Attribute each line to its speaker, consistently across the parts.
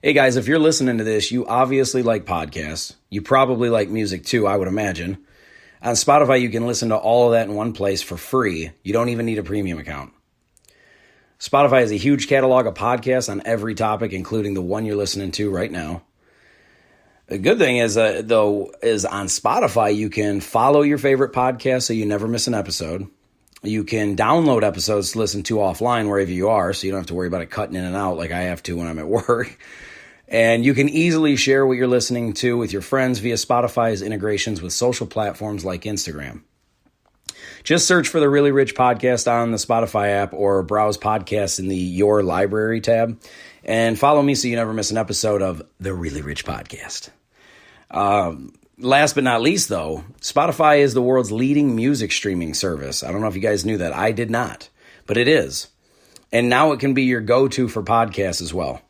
Speaker 1: Hey guys, if you're listening to this, you obviously like podcasts. You probably like music too, I would imagine. On Spotify, you can listen to all of that in one place for free. You don't even need a premium account. Spotify has a huge catalog of podcasts on every topic, including the one you're listening to right now. The good thing is, is on Spotify, you can follow your favorite podcast so you never miss an episode. You can download episodes to listen to offline wherever you are, so you don't have to worry about it cutting in and out like I have to when I'm at work. And you can easily share what you're listening to with your friends via Spotify's integrations with social platforms like Instagram. Just search for the Really Rich Podcast on the Spotify app or browse podcasts in the Your Library tab. And follow me so you never miss an episode of the Really Rich Podcast. Last but not least, though, Spotify is the world's leading music streaming service. I don't know if you guys knew that. I did not, but it is. And now it can be your go-to for podcasts as well.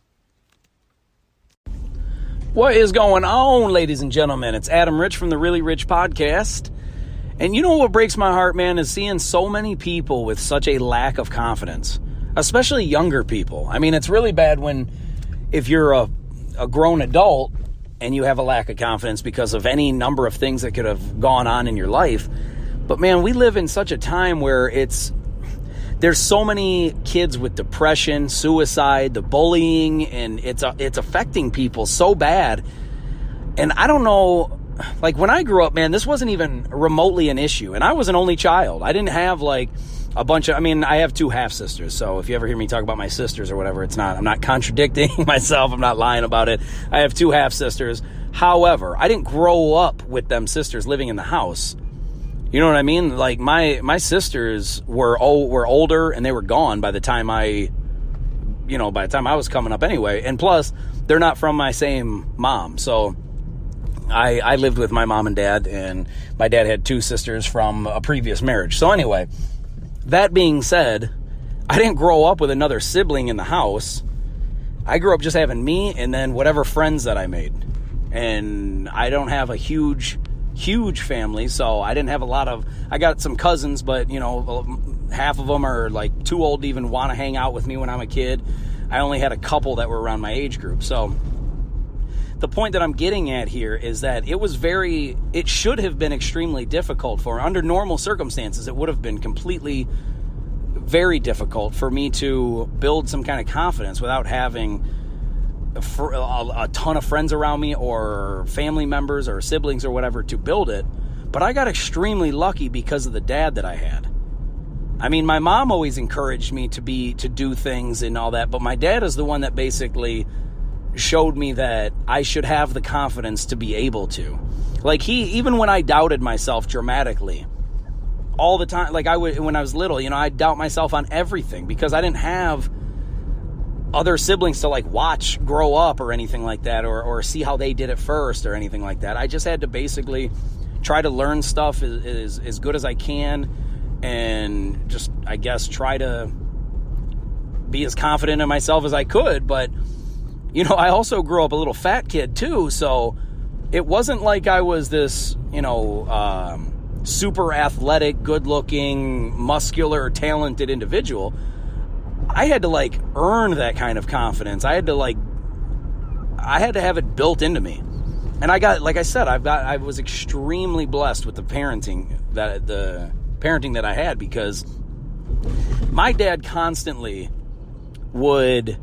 Speaker 2: What is going on, ladies and gentlemen? It's Adam Rich from the Really Rich Podcast. And you know what breaks my heart, man, is seeing so many people with such a lack of confidence, especially younger people. I mean, it's really bad if you're a grown adult and you have a lack of confidence because of any number of things that could have gone on in your life. But man, we live in such a time where there's so many kids with depression, suicide, the bullying, and it's affecting people so bad. And I don't know, like when I grew up, man, this wasn't even remotely an issue. And I was an only child. I didn't have like a bunch of, I have two half sisters. So if you ever hear me talk about my sisters or whatever, I'm not contradicting myself. I'm not lying about it. I have two half sisters. However, I didn't grow up with them sisters living in the house. You know what I mean? Like my sisters were older and they were gone by the time I was coming up anyway. And plus, they're not from my same mom. So I lived with my mom and dad, and my dad had two sisters from a previous marriage. So anyway, that being said, I didn't grow up with another sibling in the house. I grew up just having me and then whatever friends that I made. And I don't have a huge family, so I didn't have I got some cousins, but half of them are like too old to even want to hang out with me when I'm a kid. I only had a couple that were around my age group. So the point that I'm getting at here is that it should have been extremely difficult under normal circumstances. It would have been completely very difficult for me to build some kind of confidence without having a ton of friends around me or family members or siblings or whatever to build it. But I got extremely lucky because of the dad that I had. I mean, my mom always encouraged me to do things and all that, but my dad is the one that basically showed me that I should have the confidence to be able to. Like even when I doubted myself dramatically all the time, like when I was little, I'd doubt myself on everything because I didn't have other siblings to like watch grow up or anything like that, or see how they did it first or anything like that. I just had to basically try to learn stuff as good as I can and just, I guess, try to be as confident in myself as I could. But, I also grew up a little fat kid too, so it wasn't like I was this, super athletic, good-looking, muscular, talented individual. I had to earn that kind of confidence. I had to have it built into me. And I was extremely blessed with the parenting that I had, because my dad constantly would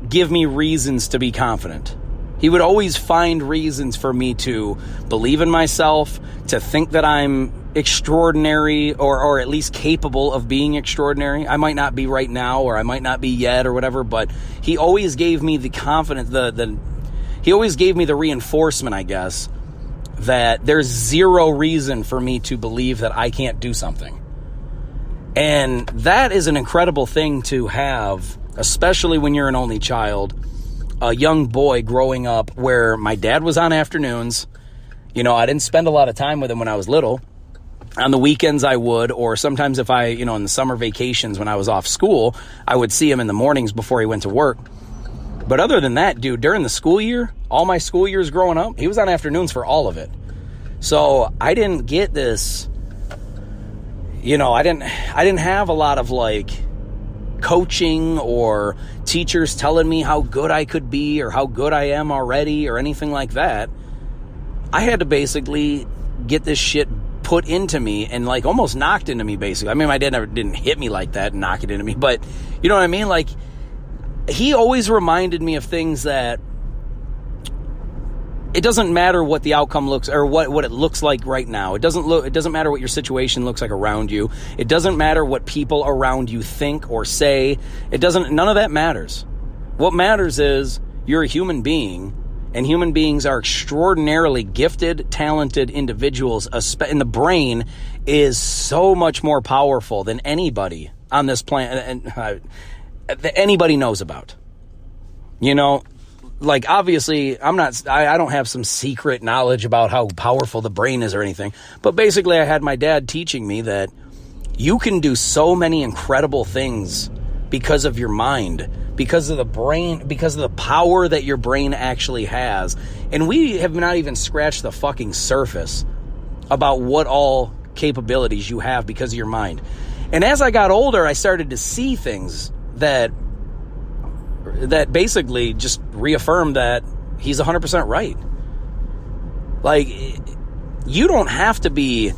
Speaker 2: give me reasons to be confident. He would always find reasons for me to believe in myself, to think that I'm extraordinary or at least capable of being extraordinary. I might not be right now, or I might not be yet, or whatever, but he always gave me the confidence, he always gave me the reinforcement, I guess, that there's zero reason for me to believe that I can't do something. And that is an incredible thing to have, especially when you're an only child, a young boy growing up where my dad was on afternoons. I didn't spend a lot of time with him when I was little. On the weekends I would, or sometimes if in the summer vacations when I was off school, I would see him in the mornings before he went to work. But other than that, dude, during the school year, all my school years growing up, he was on afternoons for all of it. So I didn't get this, I didn't have a lot of coaching or teachers telling me how good I could be or how good I am already or anything like that. I had to basically get this shit put into me and like almost knocked into me, basically. I mean, my dad never didn't hit me like that and knock it into me, but you know what I mean? Like, he always reminded me of things that it doesn't matter what the outcome looks or what it looks like right now. It doesn't matter what your situation looks like around you. It doesn't matter what people around you think or say. None of that matters. What matters is you're a human being, and human beings are extraordinarily gifted, talented individuals, and the brain is so much more powerful than anybody on this planet that anybody knows about. You know, like, obviously, I don't have some secret knowledge about how powerful the brain is or anything, but basically I had my dad teaching me that you can do so many incredible things because of your mind, because of the brain, because of the power that your brain actually has. And we have not even scratched the fucking surface about what all capabilities you have because of your mind. And as I got older, I started to see things that basically just reaffirmed that he's 100% right. Like, you don't have to be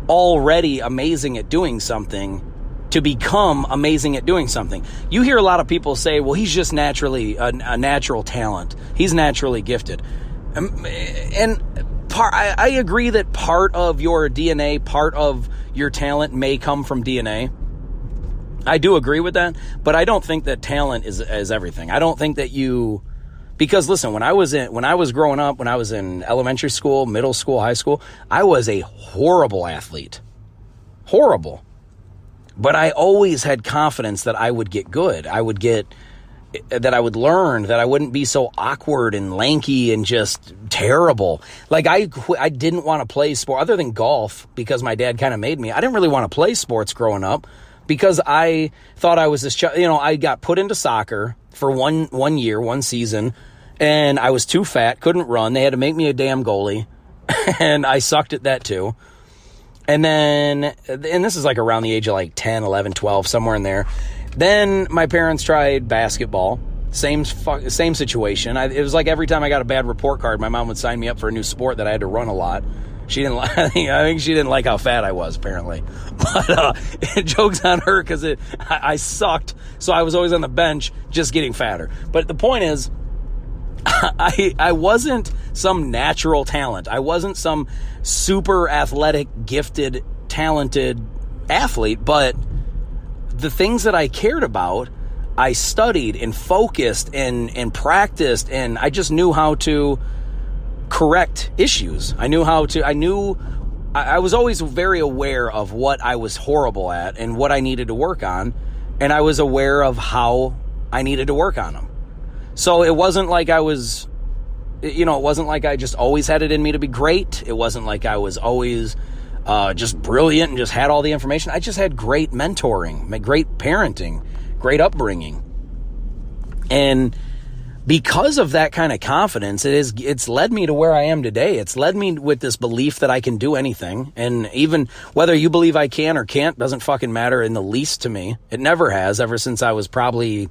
Speaker 2: already amazing at doing something to become amazing at doing something. You hear a lot of people say, well, he's just naturally a natural talent. He's naturally gifted. And I agree that part of your DNA, part of your talent may come from DNA. I do agree with that, but I don't think that talent is everything. I don't think that because listen, when I was growing up, when I was in elementary school, middle school, high school, I was a horrible athlete. Horrible. But I always had confidence that I would get good. that I would learn, that I wouldn't be so awkward and lanky and just terrible. Like, I didn't want to play sport other than golf because my dad kind of made me. I didn't really want to play sports growing up, because I thought I was this child. You know, I got put into soccer for one year, one season, and I was too fat, couldn't run. They had to make me a damn goalie, and I sucked at that too. And this is like around the age of like 10, 11, 12, somewhere in there. Then my parents tried basketball. Same situation. It was like every time I got a bad report card, my mom would sign me up for a new sport that I had to run a lot. She didn't like. I think she didn't like how fat I was, apparently. But joke's on her, because I sucked, so I was always on the bench, just getting fatter. But the point is, I wasn't some natural talent. I wasn't some super athletic, gifted, talented athlete. But the things that I cared about, I studied and focused and practiced, and I just knew how to correct issues. I was always very aware of what I was horrible at and what I needed to work on, and I was aware of how I needed to work on them. So it wasn't like I just always had it in me to be great. It wasn't like I was always just brilliant and just had all the information. I just had great mentoring, great parenting, great upbringing. And because of that kind of confidence, it's led me to where I am today. It's led me with this belief that I can do anything. And even whether you believe I can or can't doesn't fucking matter in the least to me. It never has, ever since I was probably,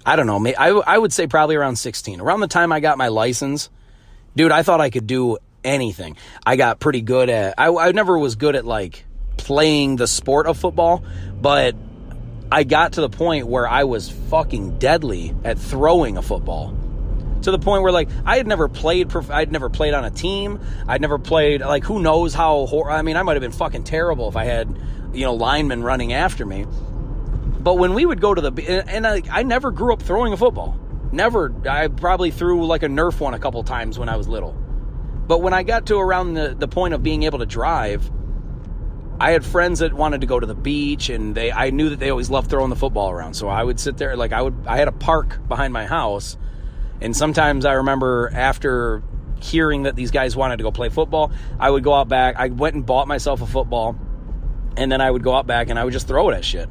Speaker 2: I don't know, I would say probably around 16. Around the time I got my license, dude, I thought I could do anything. I got pretty good at, I never was good at like playing the sport of football, but I got to the point where I was fucking deadly at throwing a football. To the point where, like, I had never played on a team. I'd never played, like, who knows how, I mean, I might have been fucking terrible if I had, linemen running after me. But when we would go to I never grew up throwing a football. Never. I probably threw, like, a Nerf one a couple times when I was little. But when I got to around the point of being able to drive, I had friends that wanted to go to the beach, and I knew that they always loved throwing the football around. So I would sit there, like, I had a park behind my house. And sometimes I remember after hearing that these guys wanted to go play football, I would go out back. I went and bought myself a football, and then I would go out back and I would just throw it at shit.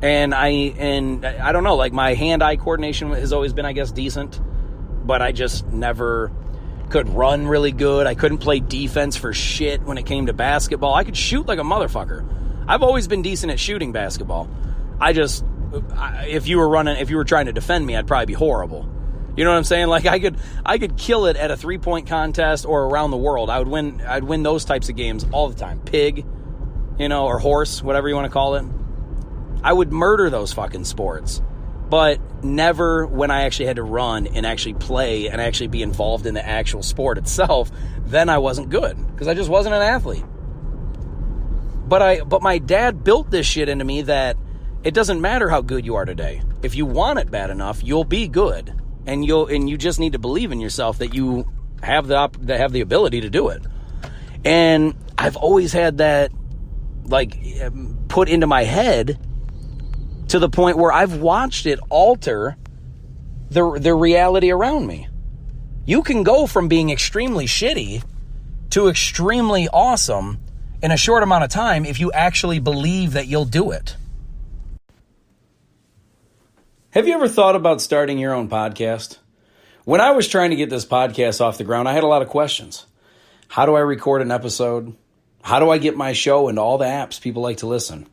Speaker 2: And I don't know, like, my hand-eye coordination has always been, I guess, decent, but I just never could run really good. I couldn't play defense for shit when it came to basketball. I could shoot like a motherfucker. I've always been decent at shooting basketball. I just if you were trying to defend me, I'd probably be horrible. You know what I'm saying? Like I could kill it at a 3-point contest or around the world. I'd win those types of games all the time. Pig, or horse, whatever you want to call it. I would murder those fucking sports. But never when I actually had to run and actually play and actually be involved in the actual sport itself, then I wasn't good because I just wasn't an athlete. But my dad built this shit into me that it doesn't matter how good you are today. If you want it bad enough, you'll be good. And you just need to believe in yourself that you have the ability to do it. And I've always had that put into my head to the point where I've watched it alter the reality around me. You can go from being extremely shitty to extremely awesome in a short amount of time if you actually believe that you'll do it.
Speaker 1: Have you ever thought about starting your own podcast? When I was trying to get this podcast off the ground, I had a lot of questions. How do I record an episode? How do I get my show into all the apps people like to listen?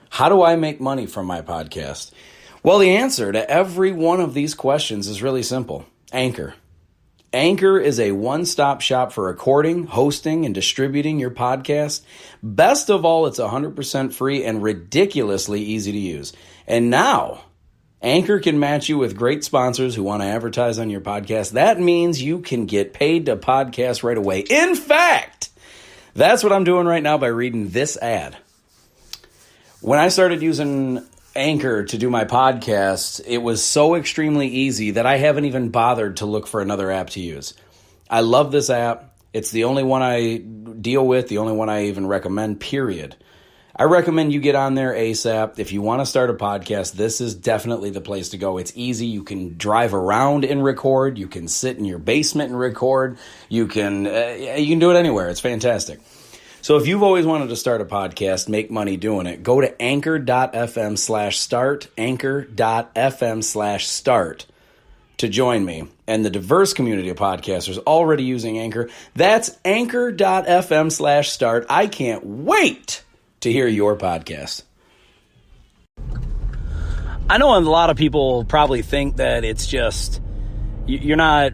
Speaker 1: How do I make money from my podcast? Well, the answer to every one of these questions is really simple. Anchor. Anchor is a one-stop shop for recording, hosting, and distributing your podcast. Best of all, it's 100% free and ridiculously easy to use. And now, Anchor can match you with great sponsors who want to advertise on your podcast. That means you can get paid to podcast right away. In fact, that's what I'm doing right now by reading this ad. When I started using Anchor to do my podcast, it was so extremely easy that I haven't even bothered to look for another app to use. I love this app. It's the only one I deal with, the only one I even recommend, period. I recommend you get on there ASAP. If you want to start a podcast, this is definitely the place to go. It's easy. You can drive around and record. You can sit in your basement and record. You can do it anywhere. It's fantastic. So if you've always wanted to start a podcast, make money doing it, go to anchor.fm/start, anchor.fm/start to join me and the diverse community of podcasters already using Anchor. That's anchor.fm/start. I can't wait to hear your podcast.
Speaker 2: I know a lot of people probably think that it's just, you're not,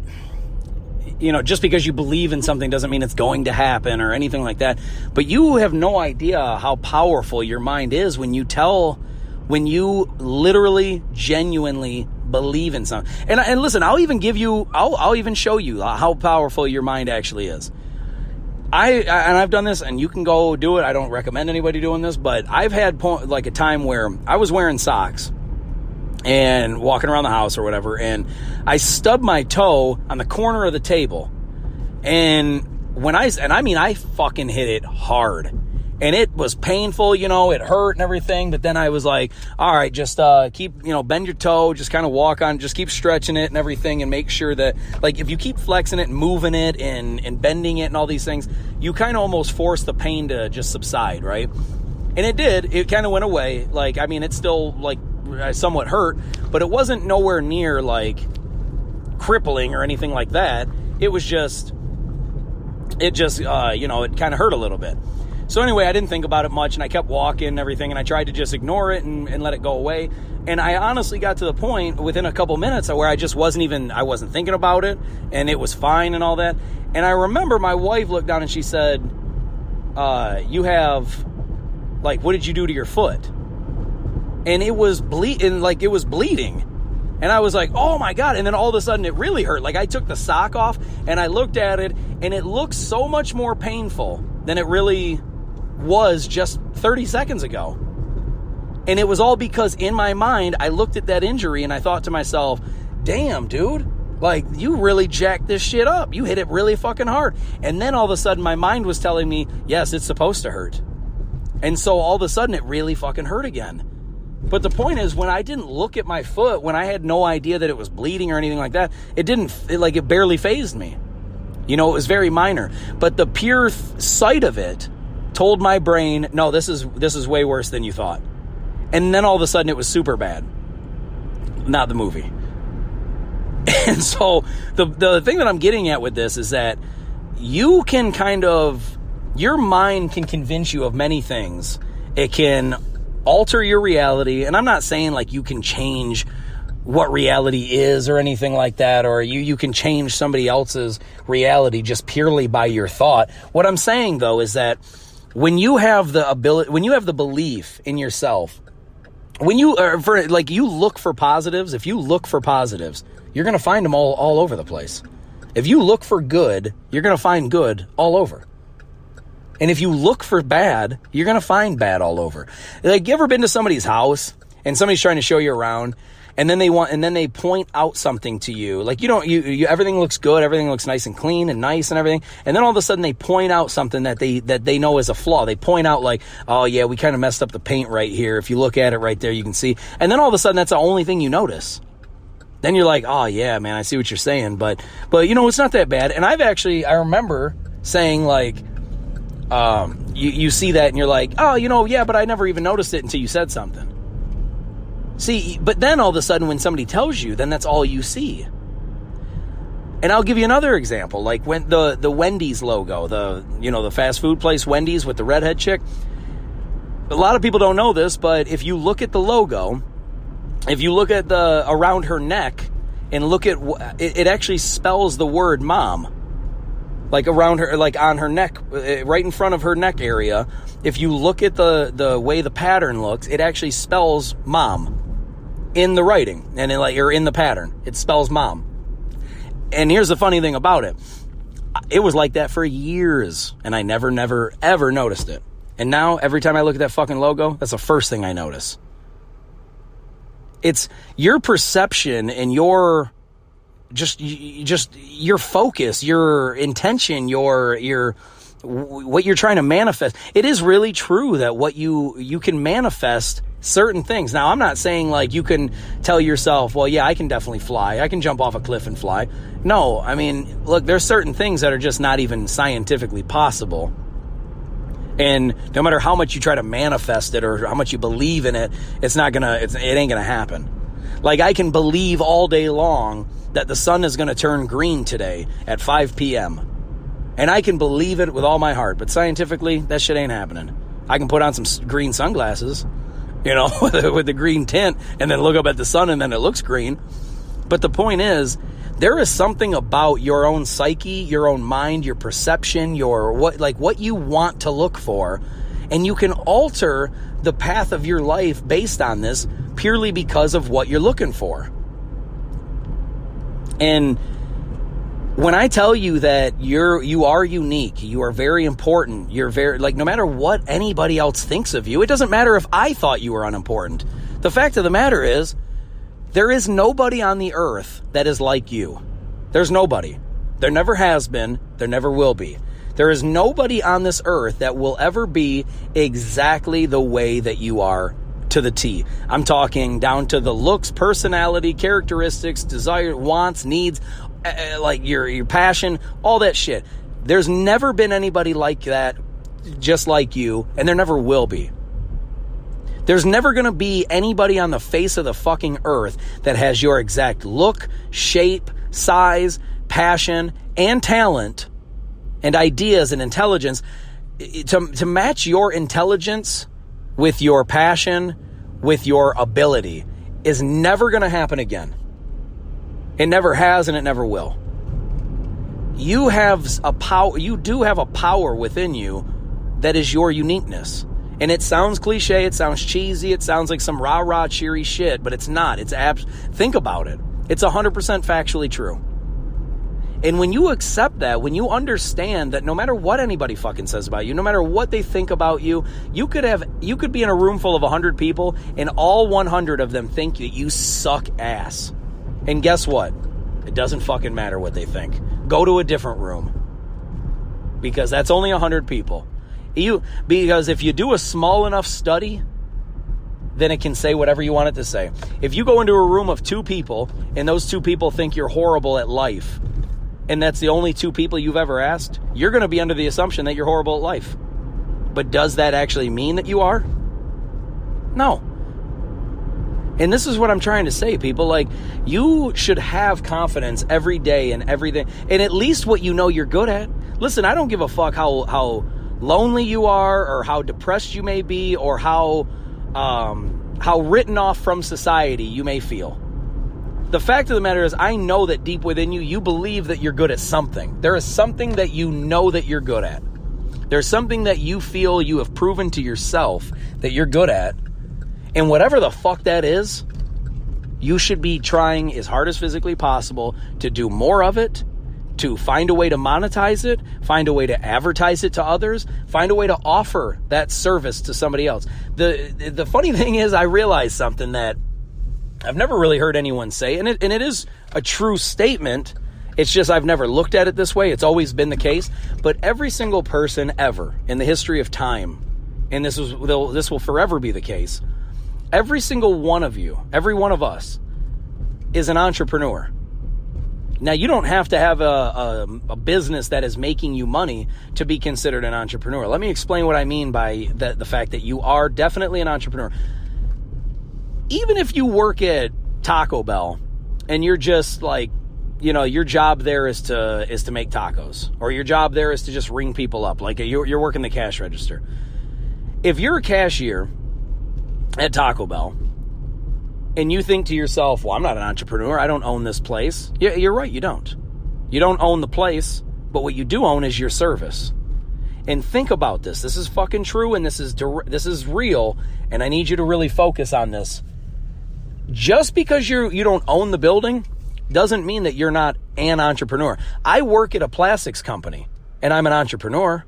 Speaker 2: just because you believe in something doesn't mean it's going to happen or anything like that. But you have no idea how powerful your mind is when you literally, genuinely believe in something. And listen, I'll even show you how powerful your mind actually is. I've done this, and you can go do it. I don't recommend anybody doing this, but I've had a time where I was wearing socks and walking around the house or whatever, and I stubbed my toe on the corner of the table, and I fucking hit it hard, and it was painful, it hurt and everything, but then I was like, all right, just keep, bend your toe, just kind of walk on, just keep stretching it and everything, and make sure that, if you keep flexing it and moving it and bending it and all these things, you kind of almost force the pain to just subside, right? And it did. It kind of went away. It's still, somewhat hurt, but it wasn't nowhere near, crippling or anything like that. It was just, it kind of hurt a little bit. So anyway, I didn't think about it much, and I kept walking and everything, and I tried to just ignore it and let it go away. And I honestly got to the point within a couple minutes where I wasn't thinking about it, and it was fine and all that. And I remember my wife looked down and she said, you have, what did you do to your foot? And it was bleeding. And I was like, oh my God. And then all of a sudden it really hurt. I took the sock off and I looked at it, and it looked so much more painful than it really was just 30 seconds ago. And it was all because in my mind, I looked at that injury and I thought to myself, damn, dude, you really jacked this shit up. You hit it really fucking hard. And then all of a sudden my mind was telling me, yes, it's supposed to hurt. And so all of a sudden it really fucking hurt again. But the point is, when I didn't look at my foot, when I had no idea that it was bleeding or anything like that, it barely fazed me. It was very minor. But the pure sight of it told my brain, no, this is way worse than you thought. And then all of a sudden it was super bad. Not the movie. And so the thing that I'm getting at with this is that you can your mind can convince you of many things. It can alter your reality. And I'm not saying like you can change what reality is or anything like that, or you can change somebody else's reality just purely by your thought. What I'm saying though is that when you have the ability, when you have the belief in yourself, when you you look for positives, if you look for positives, you're going to find them all over the place. If you look for good, you're going to find good all over. And if you look for bad, you're going to find bad all over. Like, you ever been to somebody's house and somebody's trying to show you around, and then they point out something to you. Like, you everything looks good, everything looks nice and clean and nice and everything. And then all of a sudden they point out something that they know is a flaw. They point out like, oh yeah, we kind of messed up the paint right here. If you look at it right there, you can see. And then all of a sudden that's the only thing you notice. Then you're like, oh yeah, man, I see what you're saying. But it's not that bad. And I remember saying like, you see that and you're like, oh, yeah, but I never even noticed it until you said something. See, but then all of a sudden when somebody tells you, then that's all you see. And I'll give you another example, like when the Wendy's logo, the fast food place Wendy's with the redhead chick. A lot of people don't know this, but if you look at the logo, if you look at the around her neck and look at it actually spells the word mom. Like around her, like on her neck, right in front of her neck area. If you look at the way the pattern looks, it actually spells mom in the writing and in the pattern. It spells mom. And here's the funny thing about it. It was like that for years, and I never, ever noticed it. And now every time I look at that fucking logo, that's the first thing I notice. It's your perception and your just your focus, your intention, your what you're trying to manifest. It is really true that what you can manifest certain things. Now, I'm not saying like you can tell yourself, well, yeah, I can definitely fly. I can jump off a cliff and fly. No, I mean, look, there's certain things that are just not even scientifically possible. And no matter how much you try to manifest it or how much you believe in it, it ain't gonna happen. Like, I can believe all day long that the sun is gonna turn green today at 5 p.m. And I can believe it with all my heart, but scientifically, that shit ain't happening. I can put on some green sunglasses, with the green tint, and then look up at the sun and then it looks green. But the point is, there is something about your own psyche, your own mind, your perception, what you want to look for, and you can alter the path of your life based on this purely because of what you're looking for. And when I tell you that you are unique, you are very important, you're very, no matter what anybody else thinks of you, it doesn't matter if I thought you were unimportant. The fact of the matter is, there is nobody on the earth that is like you. There's nobody. There never has been. There never will be. There is nobody on this earth that will ever be exactly the way that you are to the T. I'm talking down to the looks, personality, characteristics, desire, wants, needs, like your passion, all that shit. There's never been anybody like that, just like you, and there never will be. There's never going to be anybody on the face of the fucking earth that has your exact look, shape, size, passion, and talent, and ideas and intelligence. To match your intelligence with your passion, with your ability, is never going to happen again. It never has, and it never will. You have a power. You do have a power within you that is your uniqueness. And it sounds cliche, it sounds cheesy, it sounds like some rah-rah cheery shit, but it's not. Think about it. It's 100% factually true. And when you accept that, when you understand that no matter what anybody fucking says about you, no matter what they think about you, you could be in a room full of 100 people and all 100 of them think that you suck ass. And guess what? It doesn't fucking matter what they think. Go to a different room. Because that's only 100 people. Because if you do a small enough study, then it can say whatever you want it to say. If you go into a room of 2 people and those 2 people think you're horrible at life, and that's the only 2 people you've ever asked, you're going to be under the assumption that you're horrible at life. But does that actually mean that you are? No. And this is what I'm trying to say, people. Like, you should have confidence every day in everything, and at least what you know you're good at. Listen, I don't give a fuck how lonely you are, or how depressed you may be, or how how written off from society you may feel. The fact of the matter is, I know that deep within you, you believe that you're good at something. There is something that you know that you're good at. There's something that you feel you have proven to yourself that you're good at. And whatever the fuck that is, you should be trying as hard as physically possible to do more of it, to find a way to monetize it, find a way to advertise it to others, find a way to offer that service to somebody else. The funny thing is, I realized something that I've never really heard anyone say, and it is a true statement. It's just I've never looked at it this way. It's always been the case. But every single person ever in the history of time, and this will forever be the case, every single one of you, every one of us, is an entrepreneur. Now, you don't have to have a business that is making you money to be considered an entrepreneur. Let me explain what I mean by the fact that you are definitely an entrepreneur. Even if you work at Taco Bell and you're just like, you know, your job there is to make tacos, or your job there is to just ring people up, like you're working the cash register. If you're a cashier at Taco Bell and you think to yourself, well, I'm not an entrepreneur, I don't own this place. Yeah, you're right, you don't. You don't own the place, but what you do own is your service. And think about this. This is fucking true, and this is real, and I need you to really focus on this. Just because you don't own the building doesn't mean that you're not an entrepreneur. I work at a plastics company, and I'm an entrepreneur.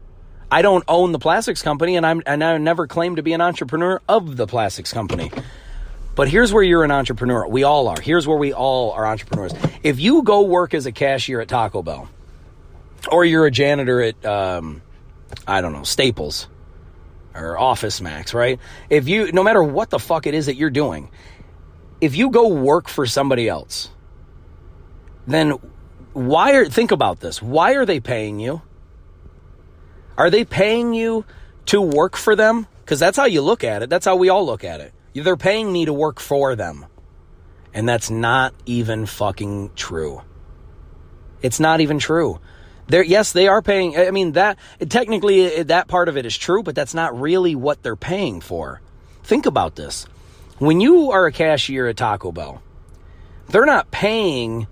Speaker 2: I don't own the plastics company, and I never claim to be an entrepreneur of the plastics company. But here's where you're an entrepreneur. We all are. Here's where we all are entrepreneurs. If you go work as a cashier at Taco Bell, or you're a janitor at, I don't know, Staples or Office Max, right? No matter what the fuck it is that you're doing, if you go work for somebody else, then think about this. Why are they paying you? Are they paying you to work for them? Because that's how you look at it. That's how we all look at it. They're paying me to work for them. And that's not even fucking true. It's not even true. Yes, they are paying. I mean, technically that part of it is true, but that's not really what they're paying for. Think about this. When you are a cashier at Taco Bell, they're not paying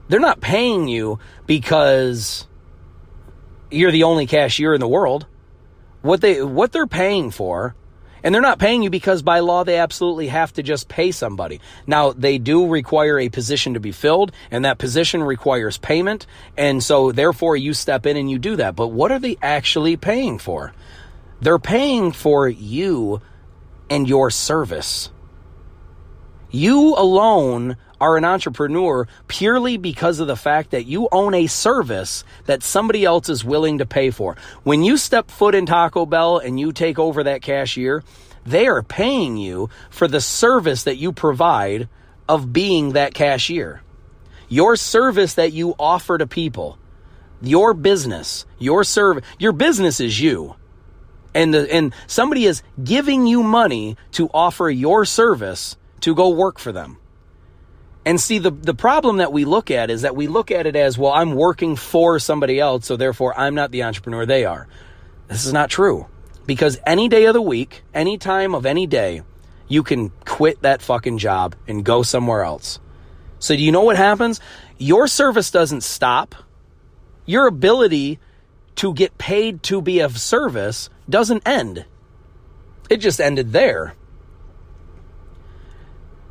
Speaker 2: you because you're the only cashier in the world. What they're paying for, and they're not paying you because by law they absolutely have to just pay somebody. Now, they do require a position to be filled, and that position requires payment, and so therefore you step in and you do that. But what are they actually paying for? They're paying for you and your service. You alone are an entrepreneur purely because of the fact that you own a service that somebody else is willing to pay for. When you step foot in Taco Bell and you take over that cashier, they are paying you for the service that you provide of being that cashier. Your service that you offer to people, your business, your business is you. And somebody is giving you money to offer your service to go work for them. And see, the problem that we look at is that we look at it as, well, I'm working for somebody else, so therefore I'm not the entrepreneur they are. This is not true. Because any day of the week, any time of any day, you can quit that fucking job and go somewhere else. So do you know what happens? Your service doesn't stop. Your ability to get paid to be of service doesn't end. It just ended there.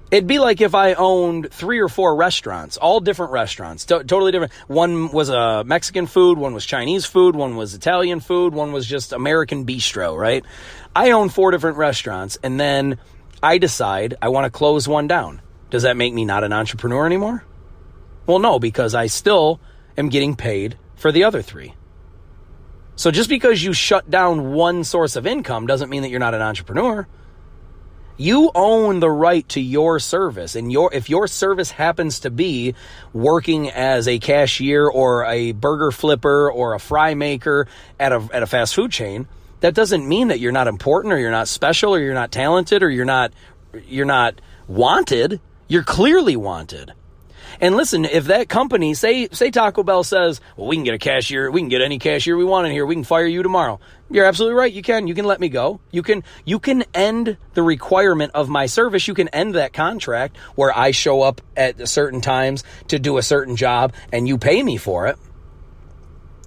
Speaker 2: It'd be like if I owned 3 or 4 restaurants, all different restaurants, totally different. One was Mexican food, one was Chinese food, one was Italian food, one was just American bistro, right? I own 4 different restaurants, and then I decide I want to close one down. Does that make me not an entrepreneur anymore? Well, no, because I still am getting paid for the other 3. So just because you shut down one source of income doesn't mean that you're not an entrepreneur. You own the right to your service, and if your service happens to be working as a cashier or a burger flipper or a fry maker at a fast food chain, that doesn't mean that you're not important or you're not special or you're not talented or you're not wanted. You're clearly wanted. And listen, if that company, say Taco Bell says, well, we can get a cashier, we can get any cashier we want in here, we can fire you tomorrow. You're absolutely right. You can let me go. You can end the requirement of my service. You can end that contract where I show up at certain times to do a certain job and you pay me for it.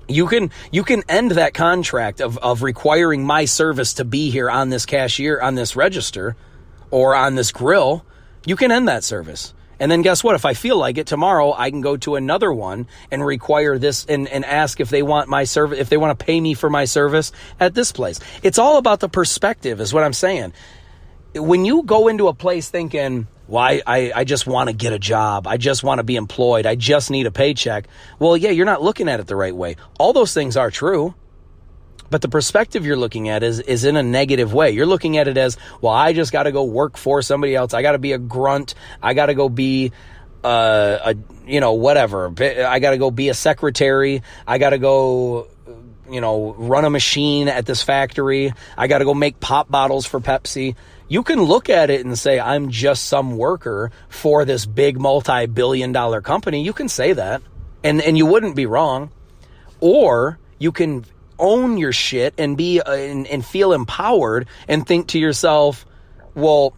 Speaker 2: You can end that contract of requiring my service to be here on this cashier, on this register, or on this grill. You can end that service. And then guess what? If I feel like it, tomorrow I can go to another one and require this and ask if they want my service, if they want to pay me for my service at this place. It's all about the perspective is what I'm saying. When you go into a place thinking, well, I just want to get a job. I just want to be employed. I just need a paycheck. Well, yeah, you're not looking at it the right way. All those things are true. But the perspective you're looking at is in a negative way. You're looking at it as, well, I just got to go work for somebody else. I got to be a grunt. I got to go be, whatever. I got to go be a secretary. I got to go, run a machine at this factory. I got to go make pop bottles for Pepsi. You can look at it and say, I'm just some worker for this big multi-billion-dollar company. You can say that, and you wouldn't be wrong. Or you can own your shit and be and feel empowered and think to yourself, well,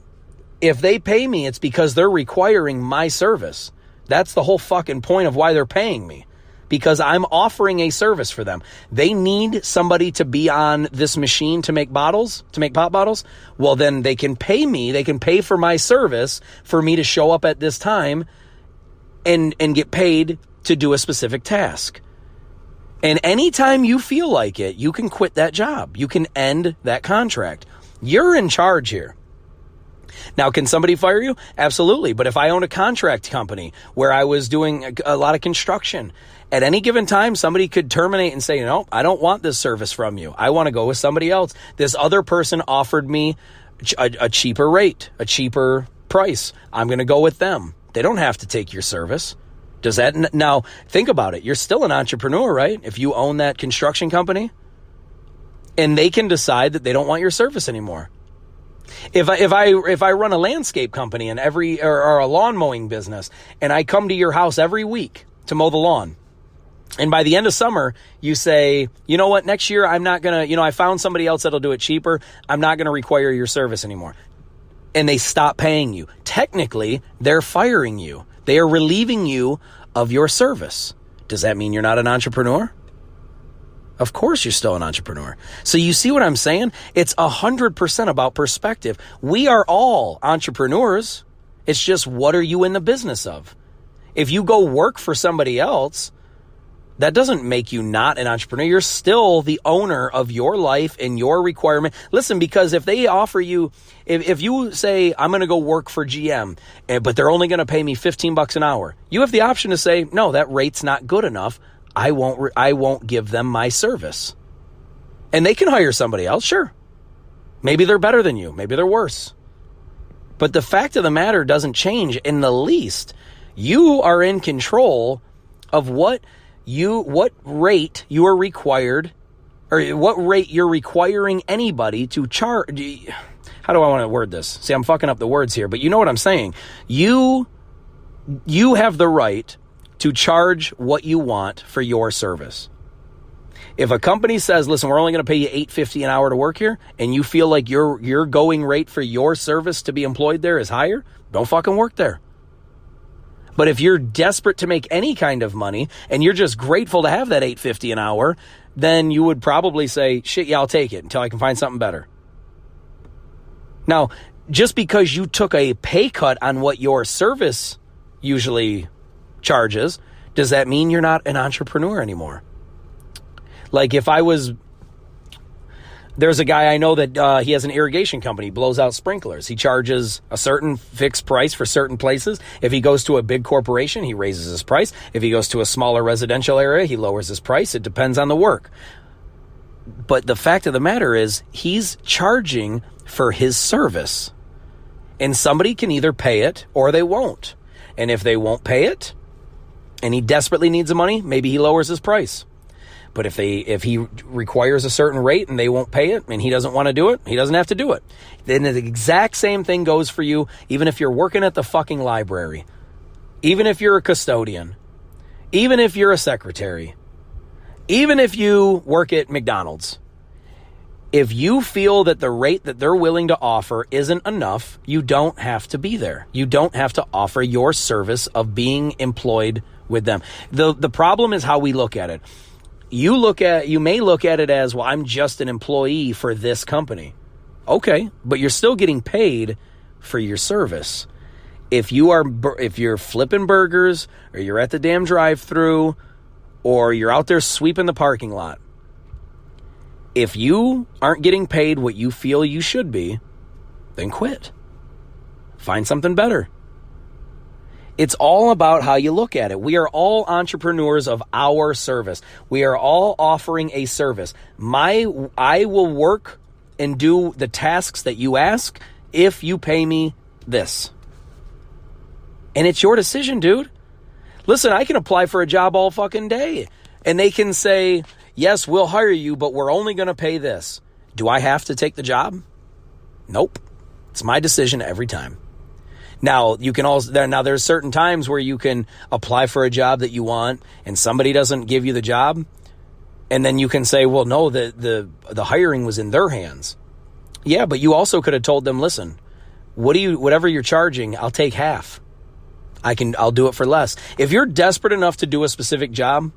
Speaker 2: if they pay me, it's because they're requiring my service. That's the whole fucking point of why they're paying me, because I'm offering a service for them. They need somebody to be on this machine to make bottles, to make pop bottles. Well, then they can pay me. They can pay for my service for me to show up at this time and get paid to do a specific task. And anytime you feel like it, you can quit that job. You can end that contract. You're in charge here. Now, can somebody fire you? Absolutely. But if I own a contract company where I was doing a lot of construction, at any given time, somebody could terminate and say, no, I don't want this service from you. I want to go with somebody else. This other person offered me a cheaper rate, a cheaper price. I'm going to go with them. They don't have to take your service. Does that, now think about it. You're still an entrepreneur, right? If you own that construction company and they can decide that they don't want your service anymore. If I run a landscape company and or a lawn mowing business and I come to your house every week to mow the lawn, and by the end of summer, you say, you know what, next year I'm not going to, I found somebody else that'll do it cheaper. I'm not going to require your service anymore. And they stop paying you. Technically, they're firing you. They are relieving you of your service. Does that mean you're not an entrepreneur? Of course you're still an entrepreneur. So you see what I'm saying? It's 100% about perspective. We are all entrepreneurs. It's just, what are you in the business of? If you go work for somebody else, that doesn't make you not an entrepreneur. You're still the owner of your life and your requirement. Listen, because if they offer you, if you say, I'm going to go work for GM, but they're only going to pay me $15 an hour, you have the option to say, no, that rate's not good enough. I won't give them my service. And they can hire somebody else, sure. Maybe they're better than you. Maybe they're worse. But the fact of the matter doesn't change in the least. You are in control of what rate you are required, or what rate you're requiring anybody to charge. How do I want to word this? See, I'm fucking up the words here, but you know what I'm saying. You have the right to charge what you want for your service. If a company says, listen, we're only going to pay you $8.50 an hour to work here, and you feel like your going rate for your service to be employed there is higher, don't fucking work there. But if you're desperate to make any kind of money and you're just grateful to have that $8.50 an hour, then you would probably say, shit, yeah, I'll take it until I can find something better. Now, just because you took a pay cut on what your service usually charges, does that mean you're not an entrepreneur anymore? Like there's a guy I know that he has an irrigation company, blows out sprinklers. He charges a certain fixed price for certain places. If he goes to a big corporation, he raises his price. If he goes to a smaller residential area, he lowers his price. It depends on the work. But the fact of the matter is, he's charging for his service. And somebody can either pay it or they won't. And if they won't pay it, and he desperately needs the money, maybe he lowers his price. But if he requires a certain rate and they won't pay it and he doesn't want to do it, he doesn't have to do it. Then the exact same thing goes for you, even if you're working at the fucking library. even if you're a custodian, even if you're a secretary, even if you work at McDonald's, if you feel that the rate that they're willing to offer isn't enough, you don't have to be there. You don't have to offer your service of being employed with them. The problem is how we look at it. You may look at it as, well, I'm just an employee for this company. Okay, but you're still getting paid for your service. If you're flipping burgers, or you're at the damn drive-thru, or you're out there sweeping the parking lot, if you aren't getting paid what you feel you should be, then quit. Find something better. It's all about how you look at it. We are all entrepreneurs of our service. We are all offering a service. I will work and do the tasks that you ask if you pay me this. And it's your decision, dude. Listen, I can apply for a job all fucking day, and they can say, yes, we'll hire you, but we're only going to pay this. Do I have to take the job? Nope. It's my decision every time. Now, there's certain times where you can apply for a job that you want and somebody doesn't give you the job. And then you can say, well, no, the hiring was in their hands. Yeah, but you also could have told them, listen, whatever you're charging, I'll take half. I'll do it for less. If you're desperate enough to do a specific job,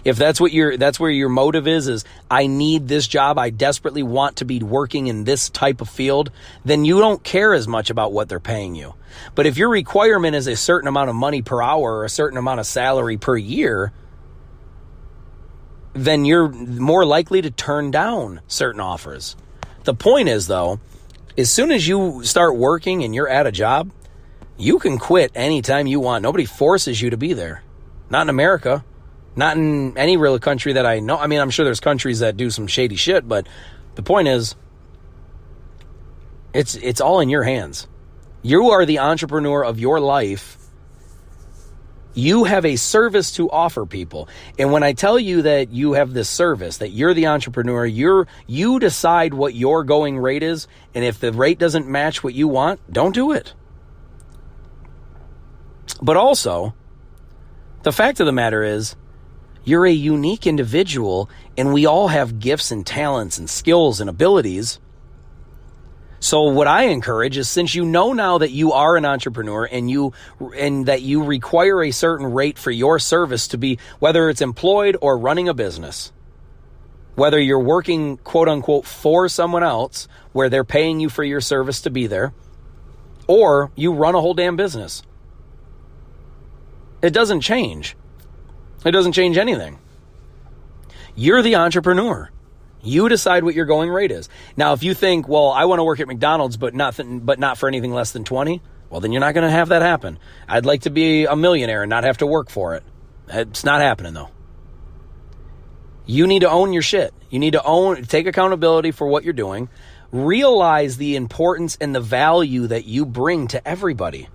Speaker 2: if that's where your motive is I need this job, I desperately want to be working in this type of field, then you don't care as much about what they're paying you. But if your requirement is a certain amount of money per hour or a certain amount of salary per year, then you're more likely to turn down certain offers. The point is, though, as soon as you start working and you're at a job, you can quit anytime you want. Nobody forces you to be there. Not in America. Not in any real country that I know. I mean, I'm sure there's countries that do some shady shit, but the point is, it's all in your hands. You are the entrepreneur of your life. You have a service to offer people. And when I tell you that you have this service, that you're the entrepreneur, you decide what your going rate is, and if the rate doesn't match what you want, don't do it. But also, the fact of the matter is, you're a unique individual, and we all have gifts and talents and skills and abilities. So what I encourage is, since you know now that you are an entrepreneur and that you require a certain rate for your service to be, whether it's employed or running a business, whether you're working quote unquote for someone else where they're paying you for your service to be there, or you run a whole damn business, it doesn't change. It doesn't change anything. You're the entrepreneur. You decide what your going rate is. Now, if you think, well, I want to work at McDonald's, but not for anything less than 20, well, then you're not going to have that happen. I'd like to be a millionaire and not have to work for it. It's not happening, though. You need to own your shit. You need to take accountability for what you're doing. Realize the importance and the value that you bring to everybody.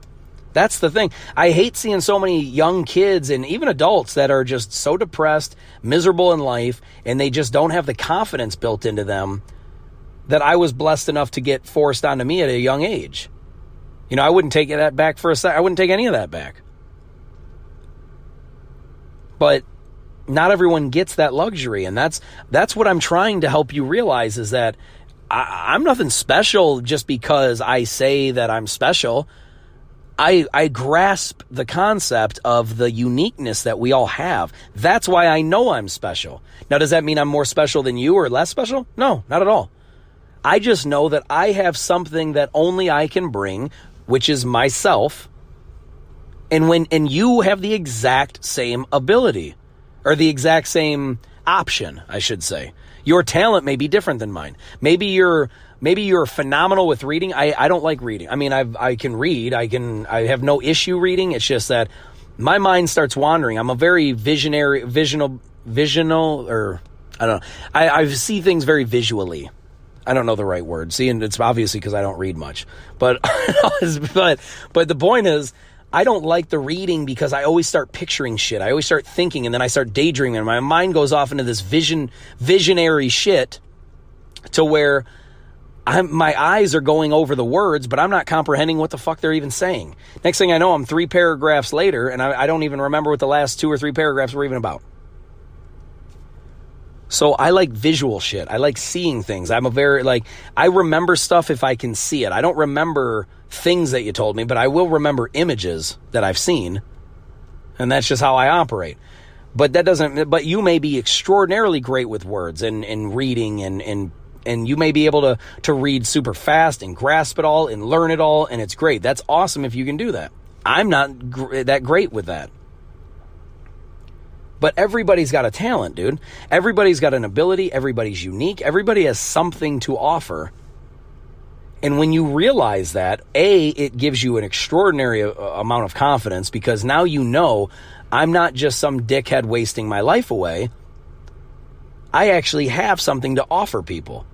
Speaker 2: That's the thing. I hate seeing so many young kids and even adults that are just so depressed, miserable in life, and they just don't have the confidence built into them that I was blessed enough to get forced onto me at a young age. You know, I wouldn't take that back for a second. I wouldn't take any of that back. But not everyone gets that luxury, and that's what I'm trying to help you realize, is that I'm nothing special just because I say that I'm special. I grasp the concept of the uniqueness that we all have. That's why I know I'm special. Now, does that mean I'm more special than you or less special? No, not at all. I just know that I have something that only I can bring, which is myself. And you have the exact same ability, or the exact same option, I should say. Your talent may be different than mine. Maybe you're phenomenal with reading. I don't like reading. I mean, I can read. I have no issue reading. It's just that my mind starts wandering. I'm a very visional, or I don't know. I see things very visually. I don't know the right word. See, and it's obviously because I don't read much. But but the point is, I don't like the reading because I always start picturing shit. I always start thinking, and then I start daydreaming, and my mind goes off into this visionary shit to where my eyes are going over the words, but I'm not comprehending what the fuck they're even saying. Next thing I know, I'm 3 paragraphs later, and I don't even remember what the last 2 or 3 paragraphs were even about. So I like visual shit. I like seeing things. I remember stuff if I can see it. I don't remember things that you told me, but I will remember images that I've seen. And that's just how I operate. But you may be extraordinarily great with words and reading and you may be able to read super fast and grasp it all and learn it all. And it's great. That's awesome if you can do that. I'm not that great with that. But everybody's got a talent, dude. Everybody's got an ability. Everybody's unique. Everybody has something to offer. And when you realize that, it gives you an extraordinary amount of confidence because now you know I'm not just some dickhead wasting my life away. I actually have something to offer people.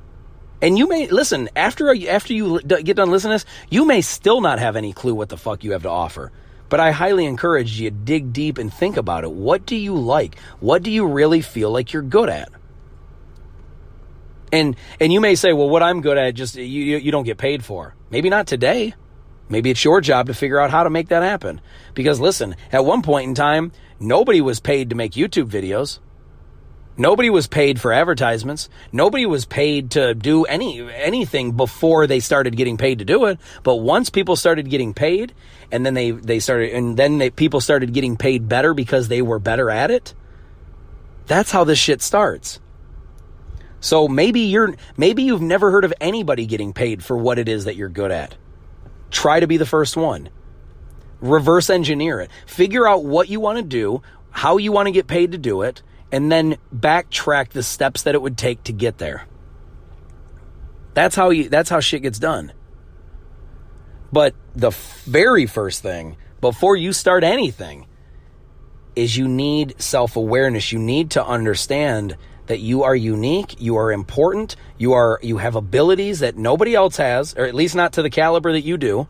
Speaker 2: And you may, listen, after you get done listening to this, you may still not have any clue what the fuck you have to offer. But I highly encourage you to dig deep and think about it. What do you like? What do you really feel like you're good at? And you may say, well, what I'm good at, just you don't get paid for. Maybe not today. Maybe it's your job to figure out how to make that happen. Because listen, at one point in time, nobody was paid to make YouTube videos. Nobody was paid for advertisements. Nobody was paid to do anything before they started getting paid to do it. But once people started getting paid, and then people started getting paid better because they were better at it. That's how this shit starts. So maybe you've never heard of anybody getting paid for what it is that you're good at. Try to be the first one. Reverse engineer it. Figure out what you want to do, how you want to get paid to do it, and then backtrack the steps that it would take to get there. That's how shit gets done. But the very first thing, before you start anything, is you need self-awareness. You need to understand that you are unique, you are important, you have abilities that nobody else has, or at least not to the caliber that you do.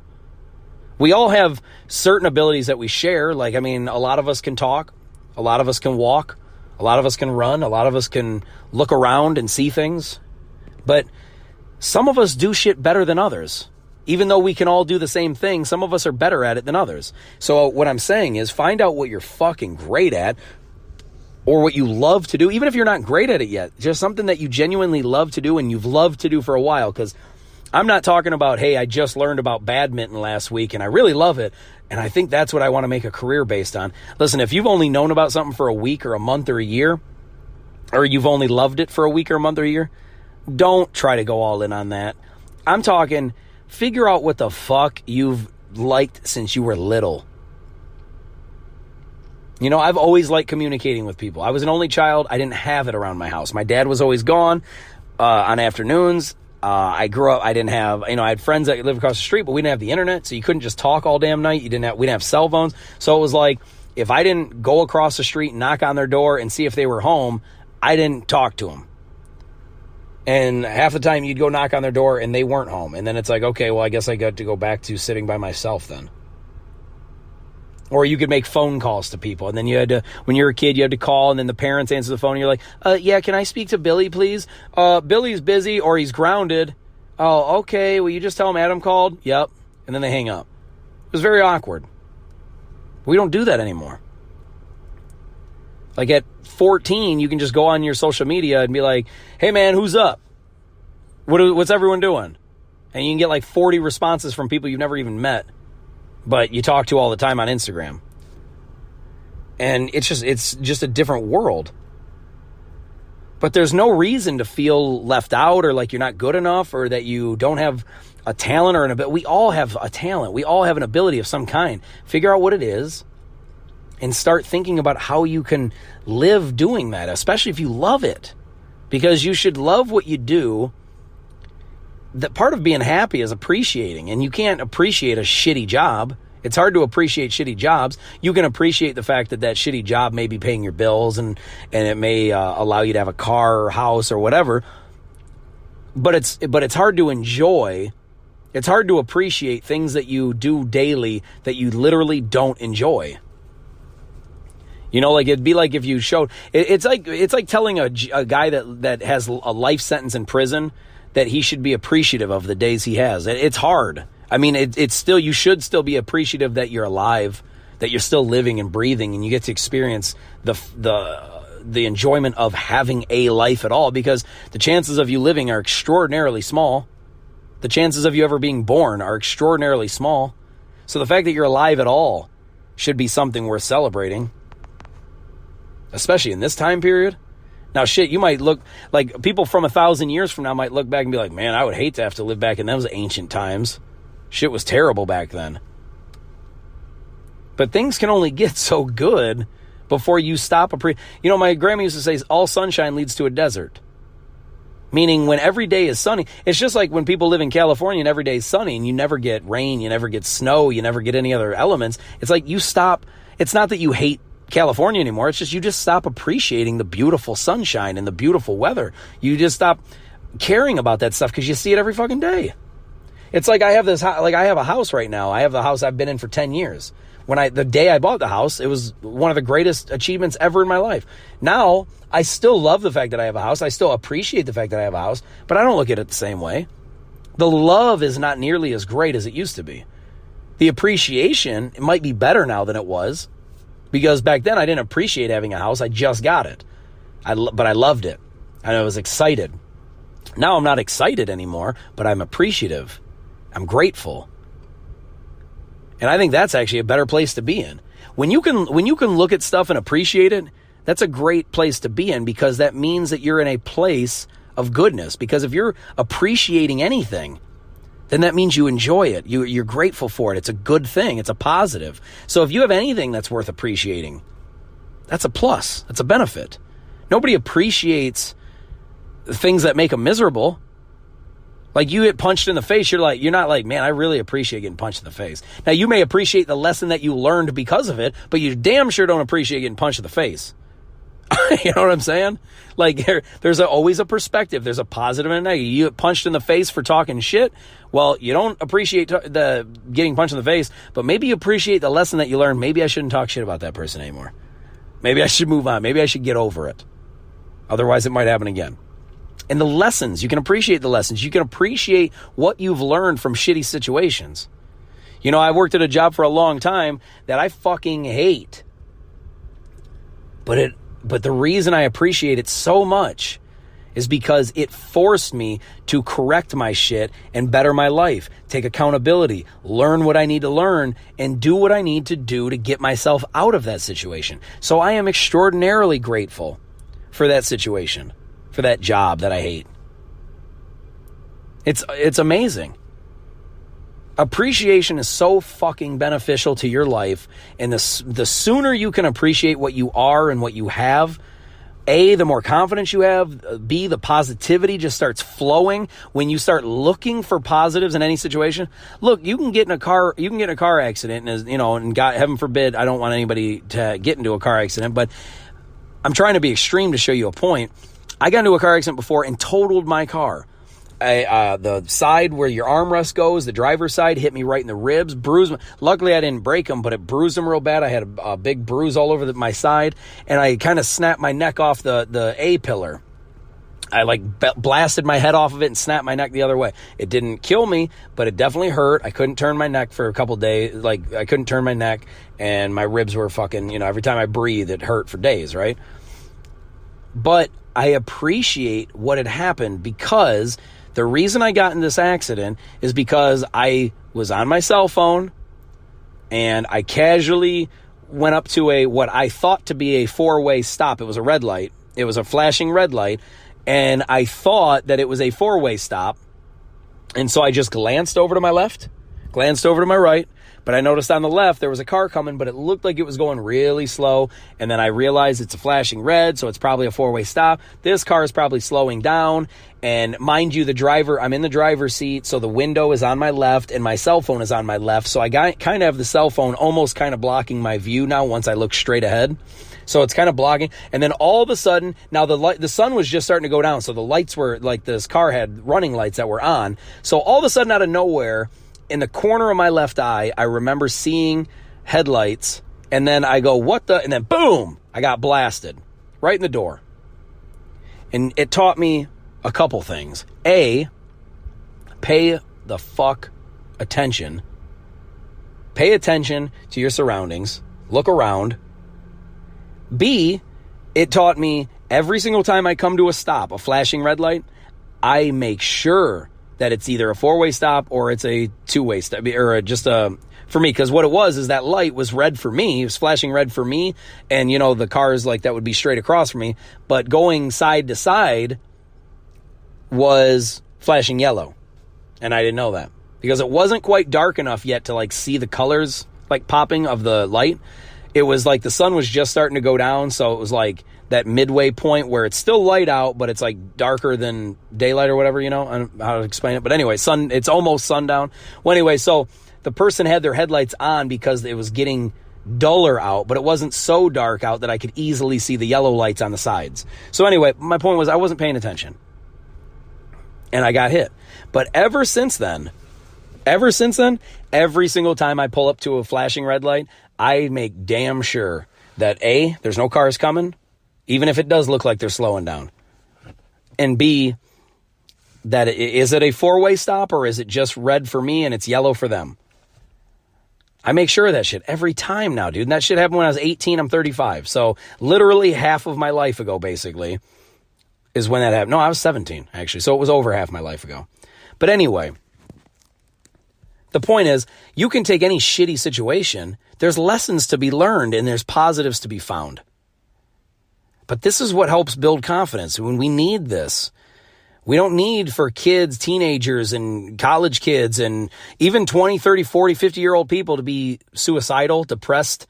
Speaker 2: We all have certain abilities that we share. Like, I mean, a lot of us can talk, a lot of us can walk, a lot of us can run, a lot of us can look around and see things. But some of us do shit better than others. Even though we can all do the same thing, some of us are better at it than others. So what I'm saying is find out what you're fucking great at or what you love to do, even if you're not great at it yet. Just something that you genuinely love to do and you've loved to do for a while. Because I'm not talking about, hey, I just learned about badminton last week and I really love it. And I think that's what I want to make a career based on. Listen, if you've only known about something for a week or a month or a year, or you've only loved it for a week or a month or a year, don't try to go all in on that. I'm talking, figure out what the fuck you've liked since you were little. You know, I've always liked communicating with people. I was an only child. I didn't have it around my house. My dad was always gone on afternoons. I grew up, I had friends that lived across the street, but we didn't have the internet, so you couldn't just talk all damn night. We didn't have cell phones. So it was like, if I didn't go across the street and knock on their door and see if they were home, I didn't talk to them. And half the time you'd go knock on their door and they weren't home. And then it's like, okay, well, I guess I got to go back to sitting by myself then. Or you could make phone calls to people. And then you had to, when you were a kid, you had to call and then the parents answer the phone. And you're like, yeah, can I speak to Billy, please? Billy's busy or he's grounded. Oh, okay. Will you just tell him Adam called? Yep. And then they hang up. It was very awkward. We don't do that anymore. Like at 14, you can just go on your social media and be like, hey man, who's up? What's everyone doing? And you can get like 40 responses from people you've never even met, but you talk to all the time on Instagram. And it's just a different world. But there's no reason to feel left out or like you're not good enough or that you don't have a talent or an ability. We all have a talent. We all have an ability of some kind. Figure out what it is and start thinking about how you can live doing that, especially if you love it. Because you should love what you do. The part of being happy is appreciating, and you can't appreciate a shitty job. It's hard to appreciate shitty jobs. You can appreciate the fact that shitty job may be paying your bills and it may allow you to have a car or house or whatever. But it's hard to enjoy. It's hard to appreciate things that you do daily that you literally don't enjoy. You know, like it'd be like if you showed. It's like telling a guy that has a life sentence in prison that he should be appreciative of the days he has. It's hard. I mean, it's still, you should still be appreciative that you're alive, that you're still living and breathing, and you get to experience the enjoyment of having a life at all, because the chances of you living are extraordinarily small. The chances of you ever being born are extraordinarily small. So the fact that you're alive at all should be something worth celebrating, especially in this time period. Now, shit, you might look like people from 1,000 years from now might look back and be like, man, I would hate to have to live back in those ancient times. Shit was terrible back then. But things can only get so good before you stop. My grandma used to say, all sunshine leads to a desert. Meaning when every day is sunny, it's just like when people live in California and every day is sunny and you never get rain, you never get snow, you never get any other elements. It's like you stop. It's not that you hate California anymore. It's just you just stop appreciating the beautiful sunshine and the beautiful weather. You just stop caring about that stuff because you see it every fucking day. It's like I have a house right now. I have the house I've been in for 10 years. The day I bought the house, it was one of the greatest achievements ever in my life. Now, I still love the fact that I have a house. I still appreciate the fact that I have a house, but I don't look at it the same way. The love is not nearly as great as it used to be. The appreciation, it might be better now than it was, because back then I didn't appreciate having a house. I just got it. But I loved it, and I was excited. Now I'm not excited anymore, but I'm appreciative. I'm grateful. And I think that's actually a better place to be in. When you can look at stuff and appreciate it, that's a great place to be in, because that means that you're in a place of goodness. Because if you're appreciating anything, then that means you enjoy it. You're grateful for it. It's a good thing. It's a positive. So if you have anything that's worth appreciating, that's a plus. That's a benefit. Nobody appreciates things that make them miserable. Like you get punched in the face, you're not like, man, I really appreciate getting punched in the face. Now, you may appreciate the lesson that you learned because of it, but you damn sure don't appreciate getting punched in the face. You know what I'm saying? Like there's always a perspective. There's a positive and a negative. You get punched in the face for talking shit. Well, you don't appreciate the getting punched in the face, but maybe you appreciate the lesson that you learned. Maybe I shouldn't talk shit about that person anymore. Maybe I should move on. Maybe I should get over it. Otherwise, it might happen again. And the lessons, you can appreciate the lessons. You can appreciate what you've learned from shitty situations. You know, I worked at a job for a long time that I fucking hate. But the reason I appreciate it so much is because it forced me to correct my shit and better my life, take accountability, learn what I need to learn, and do what I need to do to get myself out of that situation. So I am extraordinarily grateful for that situation, for that job that I hate. It's amazing. Appreciation is so fucking beneficial to your life, and the sooner you can appreciate what you are and what you have, A, the more confidence you have, B, the positivity just starts flowing when you start looking for positives in any situation. Look, you can get in a car accident, and God, heaven forbid, I don't want anybody to get into a car accident, but I'm trying to be extreme to show you a point. I got into a car accident before and totaled my car. The side where your armrest goes, the driver's side, hit me right in the ribs, bruised me. Luckily, I didn't break them, but it bruised them real bad. I had a big bruise all over my side, and I kind of snapped my neck off the A-pillar. I blasted my head off of it and snapped my neck the other way. It didn't kill me, but it definitely hurt. I couldn't turn my neck for a couple days. I couldn't turn my neck, and my ribs were fucking, every time I breathed, it hurt for days, right? But I appreciate what had happened, because the reason I got in this accident is because I was on my cell phone and I casually went up to what I thought to be a four-way stop. It was a red light. It was a flashing red light. And I thought that it was a four-way stop. And so I just glanced over to my left, glanced over to my right. But I noticed on the left there was a car coming, but it looked like it was going really slow. And then I realized it's a flashing red, so it's probably a four-way stop. This car is probably slowing down. And mind you, I'm in the driver's seat, so the window is on my left and my cell phone is on my left. So I kind of have the cell phone almost kind of blocking my view now once I look straight ahead. So it's kind of blocking. And then all of a sudden, now the sun was just starting to go down. So the lights were, this car had running lights that were on. So all of a sudden, out of nowhere, in the corner of my left eye, I remember seeing headlights, and then I go, what the? And then boom, I got blasted right in the door. And it taught me a couple things. A, pay the fuck attention. Pay attention to your surroundings. Look around. B, it taught me every single time I come to a stop, a flashing red light, I make sure that it's either a four-way stop or it's a two-way stop, or just a, for me, because what it was is that light was red for me. It was flashing red for me, and, you know, the cars like that would be straight across from me, but going side to side was flashing yellow, and I didn't know that because it wasn't quite dark enough yet to like see the colors like popping of the light. It was like the sun was just starting to go down, so it was like that midway point where it's still light out, but it's like darker than daylight or whatever, you know, I don't know how to explain it. But anyway, it's almost sundown. Well, anyway, so the person had their headlights on because it was getting duller out, but it wasn't so dark out that I could easily see the yellow lights on the sides. So anyway, my point was I wasn't paying attention, and I got hit. But ever since then, every single time I pull up to a flashing red light, I make damn sure that A, there's no cars coming, even if it does look like they're slowing down. And B, that is it a four-way stop or is it just red for me and it's yellow for them? I make sure of that shit every time now, dude. And that shit happened when I was 18. I'm 35. So literally half of my life ago, basically, is when that happened. No, I was 17, actually. So it was over half my life ago. But anyway, the point is, you can take any shitty situation. There's lessons to be learned and there's positives to be found. But this is what helps build confidence when we need this. We don't need for kids, teenagers, and college kids, and even 20, 30, 40, 50-year-old people to be suicidal, depressed,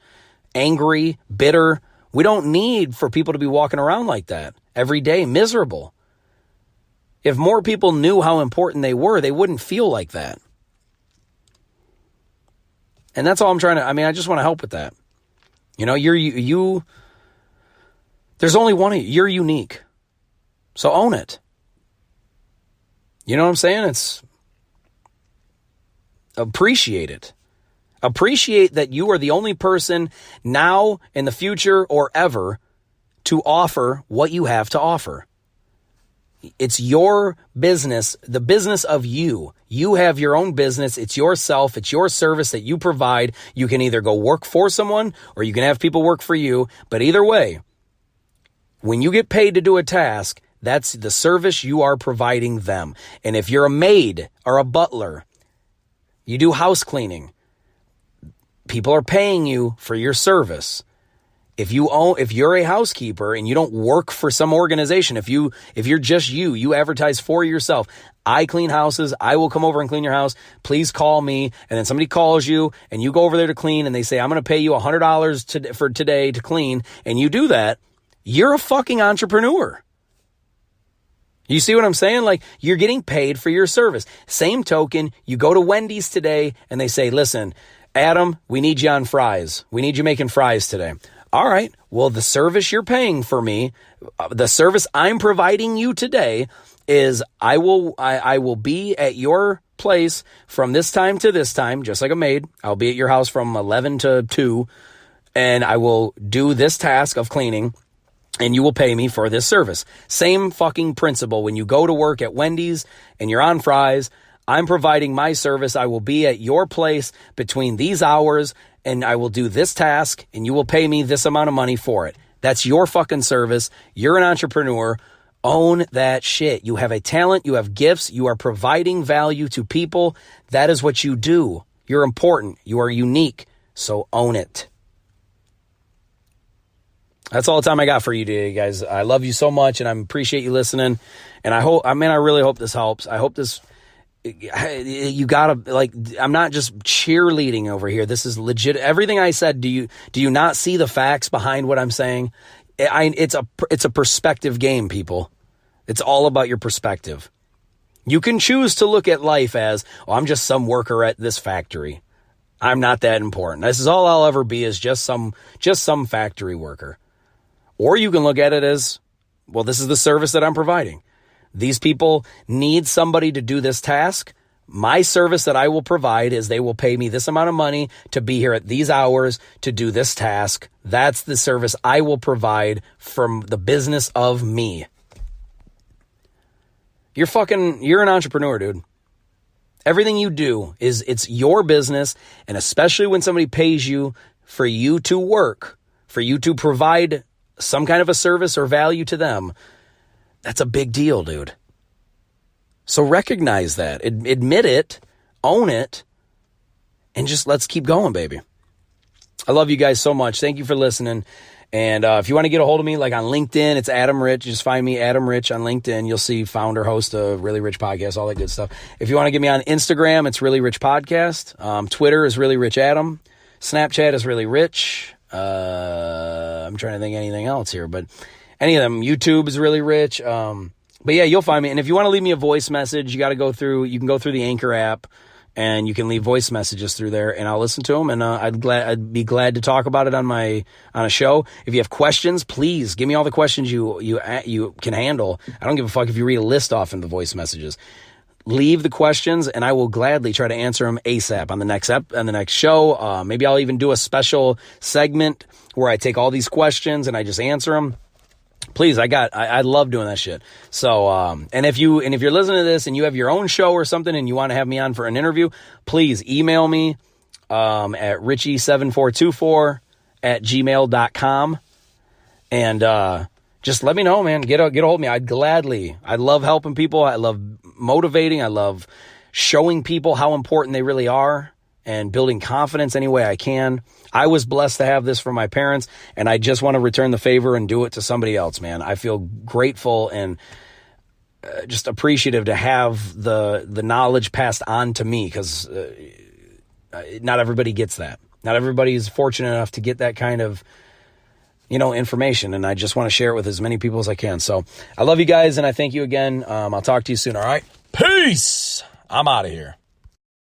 Speaker 2: angry, bitter. We don't need for people to be walking around like that every day, miserable. If more people knew how important they were, they wouldn't feel like that. And that's all I'm trying to, I just want to help with that. You know, there's only one of you. You're unique. So own it. You know what I'm saying? Appreciate it. Appreciate that you are the only person now, in the future, or ever to offer what you have to offer. It's your business, the business of you. You have your own business. It's yourself. It's your service that you provide. You can either go work for someone or you can have people work for you. But either way, when you get paid to do a task, that's the service you are providing them. And if you're a maid or a butler, you do house cleaning, people are paying you for your service. If you're a housekeeper and you don't work for some organization, if you're just you advertise for yourself. I clean houses. I will come over and clean your house. Please call me. And then somebody calls you and you go over there to clean and they say, I'm going to pay you $100 for today to clean. And you do that. You're a fucking entrepreneur. You see what I'm saying? Like, you're getting paid for your service. Same token, you go to Wendy's today and they say, listen, Adam, we need you on fries. We need you making fries today. All right, well, the service you're paying for me, the service I'm providing you today is I will be at your place from this time to this time, just like a maid. I'll be at your house from 11 to 2, and I will do this task of cleaning, and you will pay me for this service. Same fucking principle. When you go to work at Wendy's and you're on fries, I'm providing my service. I will be at your place between these hours, and I will do this task, and you will pay me this amount of money for it. That's your fucking service. You're an entrepreneur. Own that shit. You have a talent. You have gifts. You are providing value to people. That is what you do. You're important. You are unique. So own it. That's all the time I got for you today, guys. I love you so much, and I appreciate you listening. And I really hope this helps. I hope this... You gotta, I'm not just cheerleading over here. This is legit. Everything I said, do you not see the facts behind what I'm saying? It's a perspective game, people. It's all about your perspective. You can choose to look at life as, I'm just some worker at this factory. I'm not that important. This is all I'll ever be, is just some factory worker. Or you can look at it as, well, this is the service that I'm providing. These people need somebody to do this task. My service that I will provide is they will pay me this amount of money to be here at these hours to do this task. That's the service I will provide from the business of me. You're an entrepreneur, dude. Everything you do it's your business. And especially when somebody pays you for you to work, for you to provide some kind of a service or value to them, that's a big deal, dude. So recognize that, admit it, own it, and just let's keep going, baby. I love you guys so much. Thank you for listening. And if you want to get a hold of me, like on LinkedIn, it's Adam Rich. Just find me, Adam Rich, on LinkedIn. You'll see founder, host of Really Rich Podcast, all that good stuff. If you want to get me on Instagram, it's Really Rich Podcast. Twitter is Really Rich Adam. Snapchat is Really Rich. I'm trying to think anything else here, but any of them. YouTube is Really Rich. But yeah, you'll find me. And if you want to leave me a voice message, you can go through the Anchor app, and you can leave voice messages through there, and I'll listen to them. And I'd be glad to talk about it on a show. If you have questions, please give me all the questions you can handle. I don't give a fuck if you read a list off in the voice messages. Leave the questions, and I will gladly try to answer them ASAP on the next show. Maybe I'll even do a special segment where I take all these questions and I just answer them. Please, I love doing that shit. So, and if you're listening to this and you have your own show or something and you want to have me on for an interview, please email me, at richie7424@gmail.com. And, just let me know, man. Get a hold of me. I love helping people. I love motivating. I love showing people how important they really are and building confidence any way I can. I was blessed to have this from my parents, and I just want to return the favor and do it to somebody else, man. I feel grateful and just appreciative to have the knowledge passed on to me, because not everybody gets that. Not everybody is fortunate enough to get that kind of, information, and I just want to share it with as many people as I can. So I love you guys, and I thank you again. I'll talk to you soon, all right? Peace! I'm out of here.